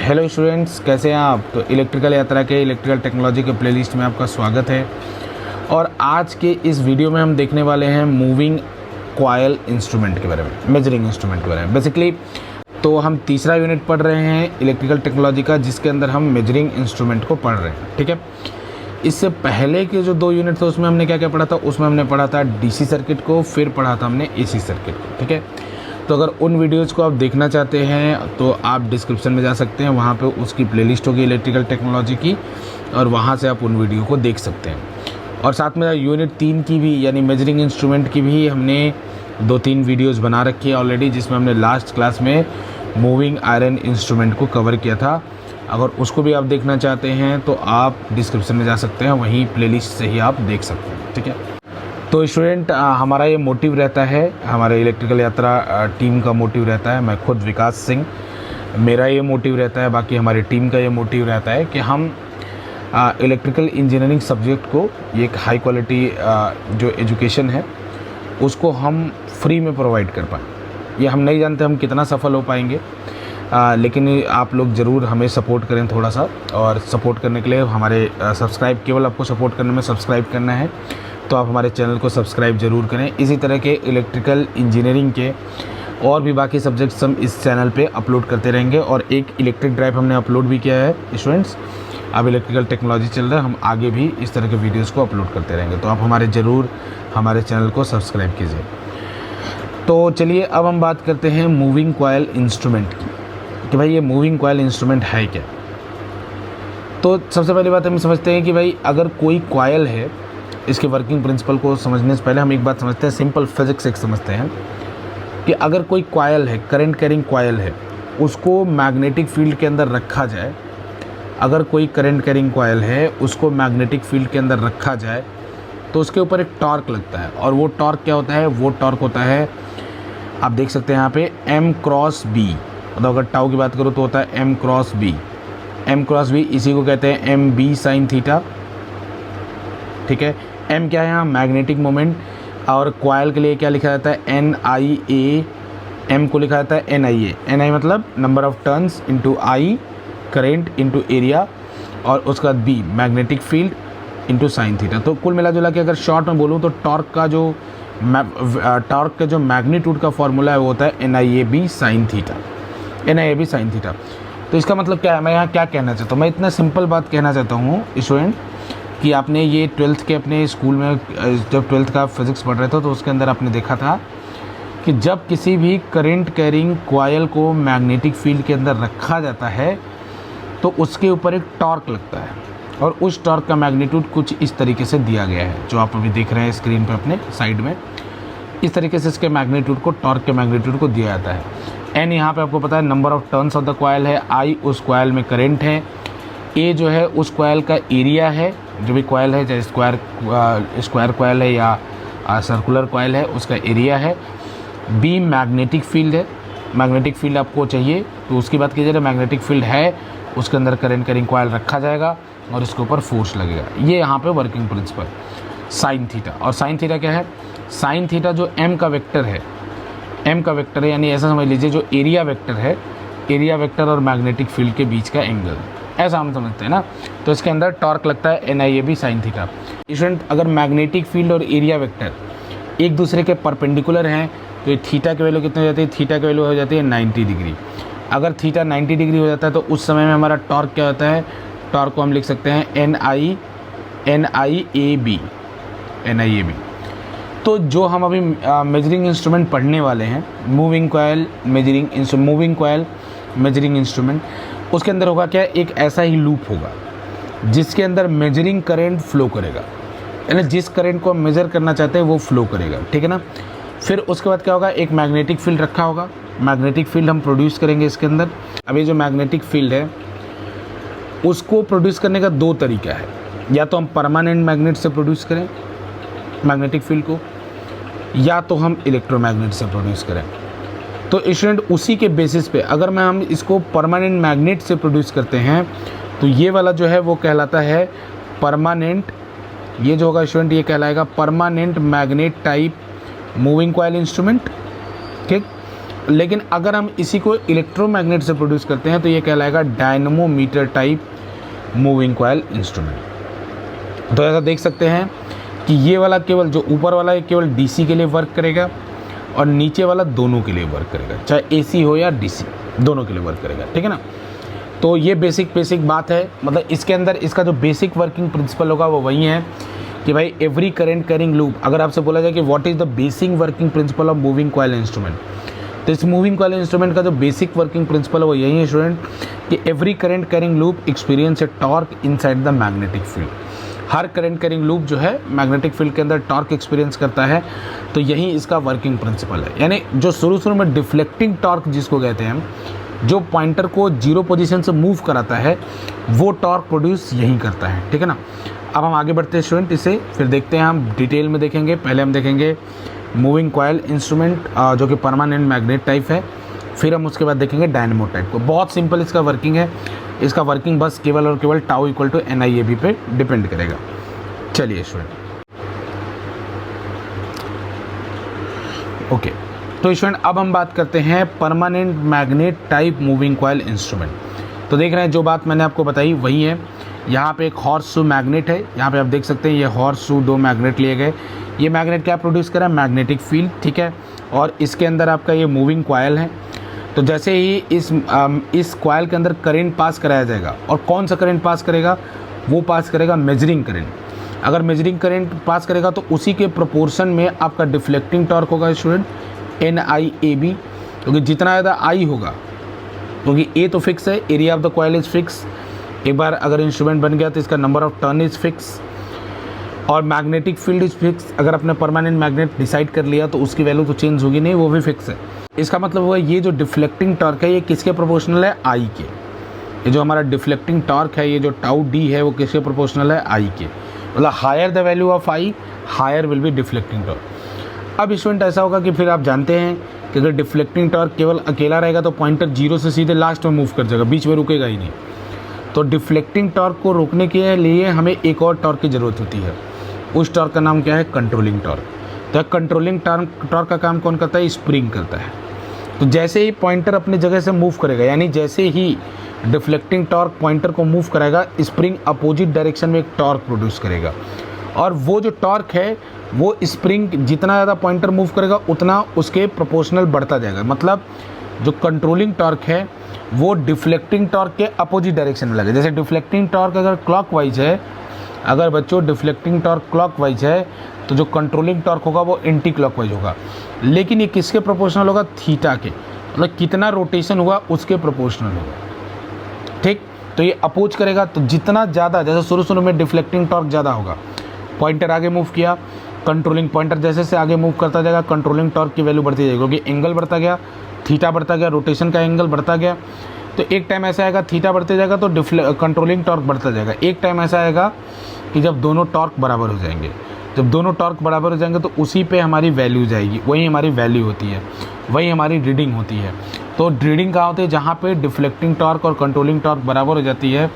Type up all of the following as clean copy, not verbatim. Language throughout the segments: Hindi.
हेलो स्टूडेंट्स, कैसे हैं आप। तो इलेक्ट्रिकल यात्रा के इलेक्ट्रिकल टेक्नोलॉजी के प्लेलिस्ट में आपका स्वागत है। और आज के इस वीडियो में हम देखने वाले हैं मूविंग कॉयल इंस्ट्रूमेंट के बारे में, मेजरिंग इंस्ट्रूमेंट के बारे में। बेसिकली तो हम तीसरा यूनिट पढ़ रहे हैं इलेक्ट्रिकल टेक्नोलॉजी का, जिसके अंदर हम मेजरिंग इंस्ट्रूमेंट को पढ़ रहे हैं। ठीक है, इससे पहले के जो 2 यूनिट थे उसमें हमने क्या क्या पढ़ा था। उसमें हमने पढ़ा था डीसी सर्किट को, फिर पढ़ा था हमने एसी सर्किट को। ठीक है, तो अगर उन वीडियोज़ को आप देखना चाहते हैं तो आप डिस्क्रिप्शन में जा सकते हैं, वहाँ पे उसकी प्लेलिस्ट होगी इलेक्ट्रिकल टेक्नोलॉजी की, और वहाँ से आप उन वीडियो को देख सकते हैं। और साथ में यूनिट 3 की भी, यानी मेजरिंग इंस्ट्रूमेंट की भी हमने 2-3 वीडियोज़ बना रखी है ऑलरेडी, जिसमें हमने लास्ट क्लास में मूविंग आयरन इंस्ट्रूमेंट को कवर किया था। अगर उसको भी आप देखना चाहते हैं तो आप डिस्क्रिप्शन में जा सकते हैं, वहीं प्लेलिस्ट से ही आप देख सकते हैं। ठीक है, तो स्टूडेंट हमारा ये मोटिव रहता है, हमारे इलेक्ट्रिकल यात्रा टीम का मोटिव रहता है। मैं खुद विकास सिंह, मेरा ये मोटिव रहता है, बाकी हमारी टीम का ये मोटिव रहता है कि हम इलेक्ट्रिकल इंजीनियरिंग सब्जेक्ट को, ये एक हाई क्वालिटी जो एजुकेशन है उसको हम फ्री में प्रोवाइड कर पाएँ। ये हम नहीं जानते हम कितना सफल हो पाएंगे, लेकिन आप लोग ज़रूर हमें सपोर्ट करें थोड़ा सा। और सपोर्ट करने के लिए हमारे सब्सक्राइब, केवल आपको सपोर्ट करने में सब्सक्राइब करना है, तो आप हमारे चैनल को सब्सक्राइब ज़रूर करें। इसी तरह के इलेक्ट्रिकल इंजीनियरिंग के और भी बाकी सब्जेक्ट्स हम इस चैनल पे अपलोड करते रहेंगे। और एक इलेक्ट्रिक ड्राइव हमने अपलोड भी किया है स्टूडेंट्स। अब इलेक्ट्रिकल टेक्नोलॉजी चल रहा है, हम आगे भी इस तरह के वीडियोज़ को अपलोड करते रहेंगे, तो आप हमारे चैनल को सब्सक्राइब कीजिए। तो चलिए अब हम बात करते हैं मूविंग कॉयल इंस्ट्रूमेंट की, कि भाई ये मूविंग कॉयल इंस्ट्रूमेंट है क्या। तो सबसे पहली बात हम समझते हैं कि भाई अगर कोई कॉयल है, इसके वर्किंग प्रिंसिपल को समझने से पहले हम एक बात समझते हैं, सिंपल फिजिक्स एक समझते हैं कि अगर कोई कॉयल है, करंट कैरिंग कॉयल है, उसको मैग्नेटिक फील्ड के अंदर रखा जाए, अगर कोई करंट कैरिंग कॉयल है उसको मैग्नेटिक फील्ड के अंदर रखा जाए तो उसके ऊपर एक टॉर्क लगता है। और वो टॉर्क क्या होता है, वो टॉर्क होता है, आप देख सकते हैं यहाँ पे M क्रॉस B। मतलब अगर टाउ की बात करो तो होता है M cross B। M cross B इसी को कहते हैं MB साइन थीटा। ठीक है, M क्या है यहाँ, मैग्नेटिक मोमेंट। और कॉयल के लिए क्या लिखा जाता है, NIA। M को लिखा जाता है NIA। NI मतलब number of turns into I, current into area, और उसके बाद B magnetic field into sine theta. तो कुल मिला जुला के अगर शॉर्ट में बोलूँ तो टॉर्क का जो मैग्नीट्यूड का फॉर्मूला है वो होता है NIAB sine theta, NIAB sine theta. तो इसका मतलब क्या है, मैं यहाँ क्या कहना चाहता हूँ, मैं इतना सिंपल बात कहना चाहता हूँ स्टूडेंट कि आपने ये 12th के अपने स्कूल में जब 12th का फिज़िक्स पढ़ रहे थे तो उसके अंदर आपने देखा था कि जब किसी भी करंट कैरिंग कॉयल को मैग्नेटिक फील्ड के अंदर रखा जाता है तो उसके ऊपर एक टॉर्क लगता है, और उस टॉर्क का मैग्नीट्यूड कुछ इस तरीके से दिया गया है, जो आप अभी देख रहे हैं स्क्रीन पर अपने साइड में। इस तरीके से इसके मैग्नीट्यूड को, टॉर्क के मैग्नीट्यूड को दिया जाता है। N यहाँ पे आपको पता है number of turns of the coil है, I उस कॉयल में करंट है, A जो है उस कॉयल का एरिया है, जो भी कॉयल है, चाहे स्क्वायर कॉयल है या सर्कुलर कॉयल है, उसका एरिया है। B मैग्नेटिक फील्ड है, मैग्नेटिक फील्ड आपको चाहिए तो उसकी बात कीजिए, मैग्नेटिक फील्ड है, उसके अंदर करंट कैरिंग कॉयल रखा जाएगा और इसके ऊपर फोर्स लगेगा। ये यहाँ पे वर्किंग प्रिंसिपल साइन थीटा। और साइन थीटा क्या है, साइन थीटा जो M का वेक्टर है, M का वेक्टर है, यानी ऐसा समझ लीजिए जो एरिया वेक्टर है, एरिया वेक्टर और मैग्नेटिक फील्ड के बीच का एंगल, ऐसा हम समझते हैं ना। तो इसके अंदर टॉर्क लगता है NIAB साइन थीटा। स्टूडेंट अगर मैग्नेटिक फील्ड और एरिया वेक्टर एक दूसरे के परपेंडिकुलर हैं तो ये थीटा की वैल्यू कितनी हो जाती है, थीटा की वैल्यू हो जाती है 90 डिग्री। अगर थीटा 90 डिग्री हो जाता है तो उस समय में हमारा टॉर्क क्या होता है, टॉर्क को हम लिख सकते हैं NIAB। तो जो हम अभी मेजरिंग इंस्ट्रूमेंट पढ़ने वाले हैं, मूविंग कॉयल मेजरिंग इंस्ट्रूमेंट, उसके अंदर होगा क्या, एक ऐसा ही लूप होगा जिसके अंदर मेजरिंग करंट फ्लो करेगा, यानी जिस करंट को हम मेज़र करना चाहते हैं वो फ्लो करेगा। ठीक है ना। फिर उसके बाद क्या होगा, एक मैग्नेटिक फील्ड रखा होगा, मैग्नेटिक फील्ड हम प्रोड्यूस करेंगे इसके अंदर। अब ये जो मैग्नेटिक फील्ड है उसको प्रोड्यूस करने का 2 तरीका है, या तो हम परमानेंट मैग्नेट से प्रोड्यूस करें मैग्नेटिक फील्ड को, या तो हम इलेक्ट्रोमैग्नेट से प्रोड्यूस करें। तो स्टूडेंट उसी के बेसिस पे अगर हम इसको परमानेंट मैग्नेट से प्रोड्यूस करते हैं तो ये वाला जो है वो कहलाता है परमानेंट, ये जो होगा स्टूडेंट ये कहलाएगा permanent magnet type moving coil instrument. ठीक, लेकिन अगर हम इसी को इलेक्ट्रोमैग्नेट से प्रोड्यूस करते हैं तो ये कहलाएगा dynamometer type moving coil instrument. तो ऐसा देख सकते हैं कि ये वाला केवल जो ऊपर वाला है केवल डीसी के लिए वर्क करेगा और नीचे वाला दोनों के लिए वर्क करेगा, चाहे एसी हो या डीसी, दोनों के लिए वर्क करेगा, ठीक है ना। तो ये बेसिक बात है, मतलब इसके अंदर इसका जो बेसिक वर्किंग प्रिंसिपल होगा वो वही है कि भाई एवरी करंट कैरिंग लूप। अगर आपसे बोला जाए कि what is the basic working principle of moving coil instrument, तो इस मूविंग कॉइल इंस्ट्रूमेंट का जो बेसिक वर्किंग प्रिंसिपल है वो यही है स्टूडेंट कि every current carrying loop experience A torque inside the magnetic field. Her current carrying loop जो है मैग्नेटिक फील्ड के अंदर टॉर्क एक्सपीरियंस करता है, तो यही इसका वर्किंग प्रिंसिपल है। यानी जो शुरू में डिफ्लेक्टिंग टॉर्क जिसको कहते हैं, जो पॉइंटर को जीरो पोजीशन से मूव कराता है, वो टॉर्क प्रोड्यूस यही करता है, ठीक है ना। अब हम आगे बढ़ते हैं स्टूडेंट, इसे फिर देखते हैं, हम डिटेल में देखेंगे। पहले हम देखेंगे मूविंग कॉइल इंस्ट्रूमेंट जो कि परमानेंट मैग्नेट टाइप है, फिर हम उसके बाद देखेंगे डायनेमो टाइप को। बहुत सिंपल इसका वर्किंग है, इसका वर्किंग बस केवल और केवल टाउ इक्वल टू NIAB पे डिपेंड करेगा। चलिए स्टूडेंट, ओके, तो स्टूडेंट अब हम बात करते हैं permanent magnet type moving coil instrument. तो देख रहे हैं जो बात मैंने आपको बताई वही है। यहाँ पे एक हॉर्स शू मैग्नेट है, यहाँ पे आप देख सकते हैं ये हॉर्स शू 2 मैग्नेट लिए गए। ये मैग्नेट क्या प्रोड्यूस कर रहा है, मैग्नेटिक फील्ड, ठीक है। और इसके अंदर आपका ये मूविंग कॉइल है। तो जैसे ही इस कॉइल के अंदर करंट पास कराया जाएगा, और कौन सा करंट पास करेगा, वो पास करेगा मेजरिंग करंट। अगर मेजरिंग करंट पास करेगा तो उसी के प्रोपोर्शन में आपका डिफ्लेक्टिंग टॉर्क होगा स्टूडेंट NIAB, क्योंकि जितना ज़्यादा I होगा, क्योंकि A तो फिक्स है, area of the coil is fix, एक बार अगर इंस्ट्रूमेंट बन गया तो इसका number of turn is fix, और मैग्नेटिक फील्ड इज़ फिक्स। अगर आपने परमानेंट मैग्नेट डिसाइड कर लिया तो उसकी वैल्यू तो चेंज होगी नहीं, वो भी फिक्स है। इसका मतलब हुआ ये जो डिफ्लेक्टिंग टॉर्क है ये किसके प्रोपोर्शनल है, I के। ये जो हमारा डिफ्लेक्टिंग टॉर्क है, ये जो टाउ D है, वो किसके प्रोपोर्शनल है, I के। मतलब higher the value of I, higher will be deflecting torque. अब स्टूडेंट ऐसा होगा कि फिर आप जानते हैं कि अगर डिफ्लेक्टिंग टॉर्क केवल अकेला रहेगा तो पॉइंटर जीरो से सीधे लास्ट में मूव कर जाएगा, बीच में रुकेगा ही नहीं। तो डिफ्लेक्टिंग टॉर्क को रोकने के लिए हमें एक और टॉर्क की ज़रूरत होती है। उस टॉर्क का नाम क्या है, कंट्रोलिंग टॉर्क। तो कंट्रोलिंग टॉर्क का काम कौन करता है, स्प्रिंग करता है। तो जैसे ही पॉइंटर अपनी जगह से मूव करेगा, यानी जैसे ही डिफ्लेक्टिंग टॉर्क पॉइंटर को मूव कराएगा, स्प्रिंग अपोजिट डायरेक्शन में एक टॉर्क प्रोड्यूस करेगा। और वो जो टॉर्क है वो स्प्रिंग जितना ज़्यादा पॉइंटर मूव करेगा उतना उसके प्रोपोर्शनल बढ़ता जाएगा। मतलब जो कंट्रोलिंग टॉर्क है वो डिफ्लेक्टिंग टॉर्क के अपोजिट डायरेक्शन में लगे। जैसे डिफ्लेक्टिंग टॉर्क अगर क्लॉकवाइज है, अगर बच्चों डिफ्लेक्टिंग टॉर्क क्लॉकवाइज है तो जो कंट्रोलिंग टॉर्क होगा वो एंटी क्लॉकवाइज होगा। लेकिन ये किसके प्रोपोर्शनल होगा, थीटा के, मतलब कितना रोटेशन हुआ उसके प्रोपोर्शनल होगा, ठीक। तो ये अपोज करेगा, तो जितना ज़्यादा, जैसे शुरू में डिफ्लेक्टिंग टॉर्क ज़्यादा होगा, पॉइंटर आगे मूव किया, कंट्रोलिंग पॉइंटर जैसे से आगे मूव करता जाएगा, कंट्रोलिंग टॉर्क की वैल्यू बढ़ती जाएगी, क्योंकि एंगल बढ़ता गया, थीटा बढ़ता गया, रोटेशन का एंगल बढ़ता गया। तो एक टाइम ऐसा आएगा थीटा बढ़ते जाएगा तो कंट्रोलिंग टॉर्क बढ़ता जाएगा। एक टाइम ऐसा आएगा कि जब दोनों टॉर्क बराबर हो जाएंगे, जब दोनों टॉर्क बराबर हो जाएंगे तो उसी पे हमारी वैल्यू जाएगी, वही हमारी वैल्यू होती है, वही हमारी रीडिंग होती है। तो रीडिंग कहाँ होती है, जहाँ पे डिफ्लेक्टिंग टॉर्क और कंट्रोलिंग टॉर्क बराबर हो जाती है।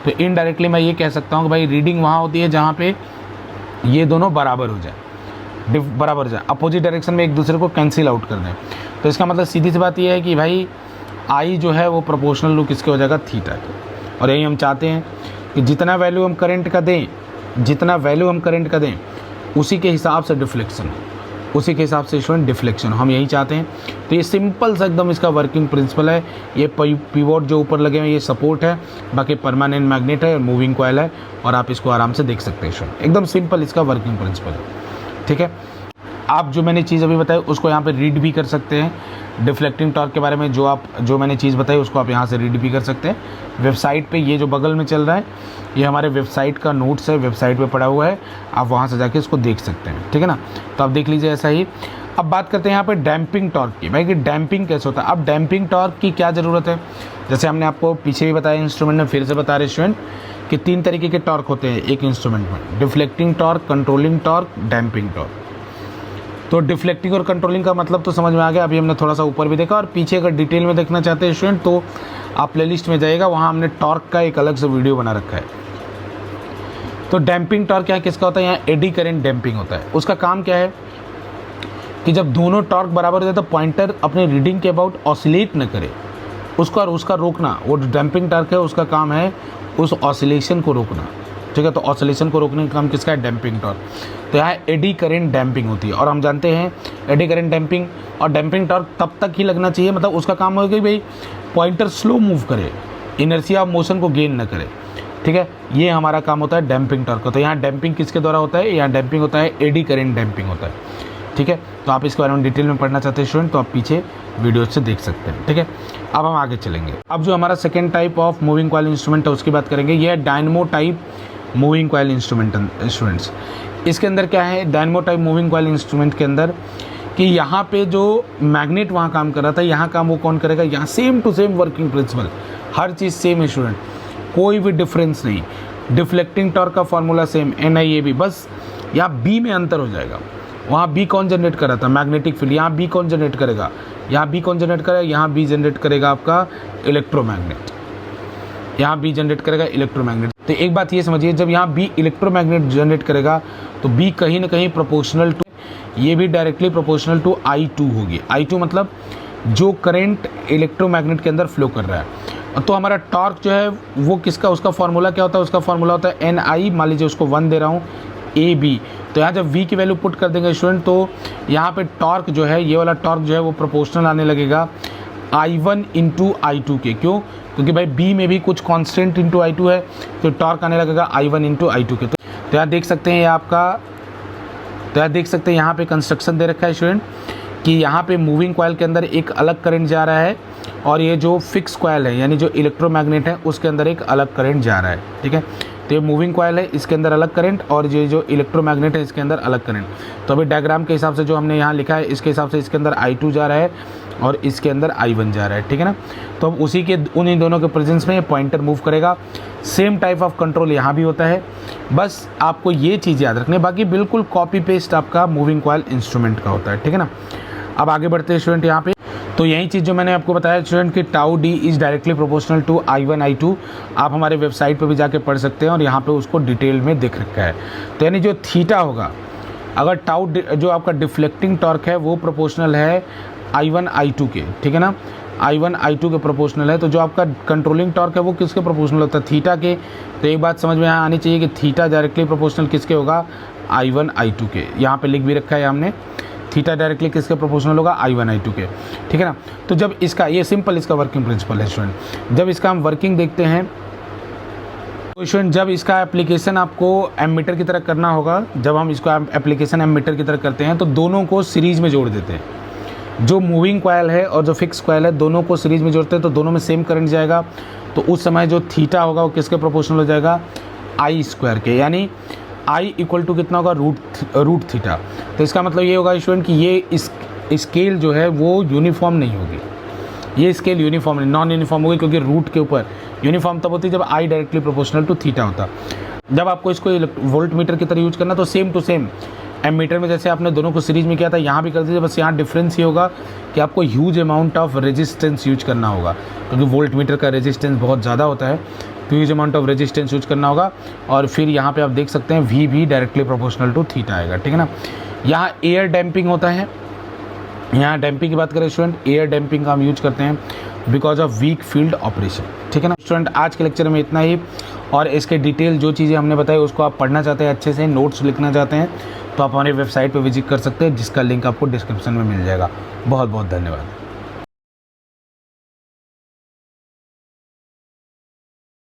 तो इनडायरेक्टली मैं ये कह सकता हूँ कि भाई रीडिंग वहाँ होती है जहाँ पे ये दोनों बराबर हो जाए, बराबर हो जाए, अपोजिट डायरेक्शन में एक दूसरे को कैंसिल आउट कर दें। तो इसका मतलब सीधी सी बात ये है कि भाई I जो है वो प्रोपोर्शनल लू किसके हो जाएगा, थीटा के। और यही हम चाहते हैं कि जितना वैल्यू हम करंट का दें, जितना वैल्यू हम करंट का दें उसी के हिसाब से डिफ्लेक्शन, उसी के हिसाब से स्टूडेंट डिफ्लेक्शन, हम यही चाहते हैं। तो ये सिंपल सा एकदम इसका वर्किंग प्रिंसिपल है। ये पिवोट जो ऊपर लगे हैं ये सपोर्ट है, बाकी परमानेंट मैग्नेट है, मूविंग कॉइल है, और आप इसको आराम से देख सकते हैं स्टूडेंट। एकदम सिंपल इसका वर्किंग प्रिंसिपल है, ठीक है। आप जो मैंने चीज़ अभी बताई उसको यहाँ पे रीड भी कर सकते हैं। डिफ्लेक्टिंग टॉर्क के बारे में जो मैंने चीज़ बताई उसको आप यहाँ से रीड भी कर सकते हैं। वेबसाइट पे ये जो बगल में चल रहा है ये हमारे वेबसाइट का नोट्स है, वेबसाइट पे पड़ा हुआ है, आप वहाँ से जाके इसको देख सकते हैं, ठीक है ना। तो आप देख लीजिए ऐसा ही। अब बात करते हैं यहाँ पे डैम्पिंग टॉर्क की, भाई कि डैम्पिंग कैसे होता है। अब डैम्पिंग टॉर्क की क्या ज़रूरत है, जैसे हमने आपको पीछे भी बताया, इंस्ट्रूमेंट में फिर से बता रहे स्टूडेंट कि 3 तरीके के टॉर्क होते हैं एक इंस्ट्रूमेंट में, deflecting torque, controlling torque, damping torque. तो डिफ्लेक्टिंग और कंट्रोलिंग का मतलब तो समझ में आ गया। अभी हमने थोड़ा सा ऊपर भी देखा, और पीछे अगर डिटेल में देखना चाहते हैं स्टूडेंट तो आप प्लेलिस्ट में जाइएगा, वहाँ हमने टॉर्क का एक अलग से वीडियो बना रखा है। तो डैम्पिंग टॉर्क यहाँ किसका होता है, यहाँ एडी करंट डैम्पिंग होता है। उसका काम क्या है कि जब दोनों टॉर्क बराबर हो जाए तो पॉइंटर अपने रीडिंग के अबाउट ऑसिलेट न करे, उसका रोकना। वो डैम्पिंग टॉर्क है, उसका काम है उस ऑसिलेशन को रोकना, ठीक है। तो ऑसिलेशन को रोकने का काम किसका है? Damping torque. तो यहाँ एडी करेंट डैम्पिंग होती है, और हम जानते हैं एडी करेंट डैम्पिंग और डैम्पिंग टॉर्क तब तक ही लगना चाहिए, मतलब उसका काम होगा कि भाई पॉइंटर स्लो मूव करे, इनर्शिया ऑफ मोशन को गेन न करे, ठीक है। ये हमारा काम होता है डैम्पिंग टॉर्क का। तो यहाँ डैम्पिंग किसके द्वारा होता है? यहाँ डैम्पिंग होता है एडी करेंट डैम्पिंग होता है, ठीक है। तो आप इसके बारे में डिटेल में पढ़ना चाहते हैं स्टूडेंट, तो आप पीछे वीडियो से देख सकते हैं, ठीक है। अब हम आगे चलेंगे। अब जो हमारा second type of moving coil instrument है उसकी बात करेंगे। यह है dynamo type moving coil instrument students. इसके अंदर क्या है dynamo type moving coil instrument के अंदर, कि यहाँ पे जो मैग्नेट वहाँ काम कर रहा था, यहाँ काम वो कौन करेगा? यहाँ same to same working principle, हर चीज़ सेम है स्टूडेंट, कोई भी डिफरेंस नहीं। डिफ्लेक्टिंग टॉर्क का फॉर्मूला सेम, NIAB, बस यहाँ B में अंतर हो जाएगा। वहाँ B कौन जनरेट कर रहा था? Magnetic field. यहाँ B कौन जनरेट करेगा? यहाँ B कौन जनरेट करेगा? यहाँ B जनरेट करेगा आपका इलेक्ट्रोमैग्नेट। यहाँ B जनरेट करेगा इलेक्ट्रोमैग्नेट। तो एक बात ये समझिए, जब यहाँ B इलेक्ट्रोमैग्नेट जनरेट करेगा तो B कहीं ना कहीं प्रोपोर्शनल टू, ये भी डायरेक्टली प्रोपोर्शनल टू I2 होगी। I2 मतलब जो करंट इलेक्ट्रोमैग्नेट के अंदर फ्लो कर रहा है। तो हमारा टॉर्क जो है वो किसका, उसका फार्मूला क्या होता है? उसका फार्मूला होता है NI, मान लीजिए उसको 1 दे रहा हूँ, AB। तो यहाँ जब V की वैल्यू पुट कर देंगे स्टूडेंट, तो यहाँ पे टॉर्क जो है, ये वाला टॉर्क जो है वो प्रोपोर्शनल आने लगेगा I1 इंटू I2 के। क्यों? क्योंकि भाई B में भी कुछ कांस्टेंट इंटू I2 है, तो टॉर्क आने लगेगा I1 इंटू I2 के। तो यहाँ देख सकते हैं, ये आपका, तो यहाँ देख सकते हैं यहाँ पे कंस्ट्रक्शन दे रखा है स्टूडेंट, कि यहाँ पे मूविंग कॉइल के अंदर एक अलग करंट जा रहा है, और ये जो फिक्स कॉइल है यानी जो इलेक्ट्रोमैग्नेट है उसके अंदर एक अलग करंट जा रहा है, ठीक है। तो ये मूविंग कॉइल है, इसके अंदर अलग करंट, और ये जो इलेक्ट्रोमैग्नेट है इसके अंदर अलग करंट। तो अभी डायग्राम के हिसाब से जो हमने यहाँ लिखा है, इसके हिसाब से इसके अंदर I2 जा रहा है और इसके अंदर I1 जा रहा है, ठीक है ना। तो अब उसी के उन्हीं दोनों के प्रेजेंस में ये पॉइंटर मूव करेगा। सेम टाइप ऑफ कंट्रोल यहाँ भी होता है, बस आपको ये चीज़ याद रखनी है, बाकी बिल्कुल कॉपी पेस्ट आपका मूविंग कॉइल इंस्ट्रूमेंट का होता है, ठीक है ना। अब आगे बढ़ते हैं स्टूडेंट यहाँ पे। तो यही चीज़ जो मैंने आपको बताया स्टूडेंट कि tau D is directly proportional to I1 I2, आप हमारे वेबसाइट पे भी जाके पढ़ सकते हैं, और यहाँ पे उसको डिटेल में देख रखा है। तो यानी जो थीटा होगा, अगर टाउ जो आपका डिफ्लेक्टिंग टॉर्क है वो प्रोपोर्शनल है I1 I2 के, ठीक है ना, I1 I2 के प्रोपोर्शनल है। तो जो आपका कंट्रोलिंग टॉर्क है वो किसके प्रोपोर्शनल होता है? थीटा के। तो एक बात समझ में यहाँ आनी चाहिए कि थीटा डायरेक्टली प्रोपोर्शनल किसके होगा? I1 I2 के। यहाँ पे लिख भी रखा है हमने, थीटा डायरेक्टली किसके प्रोपोर्शनल होगा? I1 I2 के, ठीक है ना। तो जब इसका, ये सिंपल इसका वर्किंग प्रिंसिपल है स्टूडेंट। जब इसका हम वर्किंग देखते हैं तो स्टूडेंट, जब इसका एप्लीकेशन आपको एमीटर की तरह करना होगा, जब हम इसको एप्लीकेशन एमीटर की तरह करते हैं तो दोनों को सीरीज में जोड़ देते हैं। जो मूविंग कॉइल है और जो फिक्स कॉइल है दोनों को सीरीज में जोड़ते हैं, तो दोनों में सेम करंट जाएगा। तो उस समय जो थीटा होगा वो किसके प्रोपोर्शनल हो जाएगा? I² के, यानी I इक्वल टू कितना होगा? Root theta. तो इसका मतलब ये होगा स्टूडेंट कि ये स्केल जो है वो यूनिफॉर्म नहीं होगी, ये स्केल यूनिफॉर्म नहीं, नॉन यूनिफॉर्म होगी, क्योंकि रूट के ऊपर यूनिफॉर्म तब होती है जब I directly proportional to theta होता। जब आपको इसको वोल्ट मीटर की तरह यूज करना तो सेम टू सेम एमीटर में जैसे आपने दोनों को सीरीज में किया था यहाँ भी कर दीजिए, बस यहाँ डिफरेंस ये होगा कि आपको huge amount of resistance use करना होगा, क्योंकि वोल्ट मीटर का रेजिस्टेंस बहुत ज़्यादा होता है, तो huge amount of resistance use करना होगा। और फिर यहाँ पे आप देख सकते हैं V भी डायरेक्टली प्रोपोर्शनल टू थीटा आएगा, ठीक है ना। यहाँ एयर डैम्पिंग होता है, यहाँ डैम्पिंग की बात करें स्टूडेंट, एयर डैम्पिंग का हम यूज करते हैं because of weak field operation, ठीक है ना। स्टूडेंट आज के लेक्चर में इतना ही, और इसके डिटेल जो चीज़ें हमने बताई उसको आप पढ़ना चाहते हैं, अच्छे से नोट्स लिखना चाहते हैं, तो आप हमारे वेबसाइट पर विजिट कर सकते हैं, जिसका लिंक आपको डिस्क्रिप्शन में मिल जाएगा। बहुत बहुत धन्यवाद।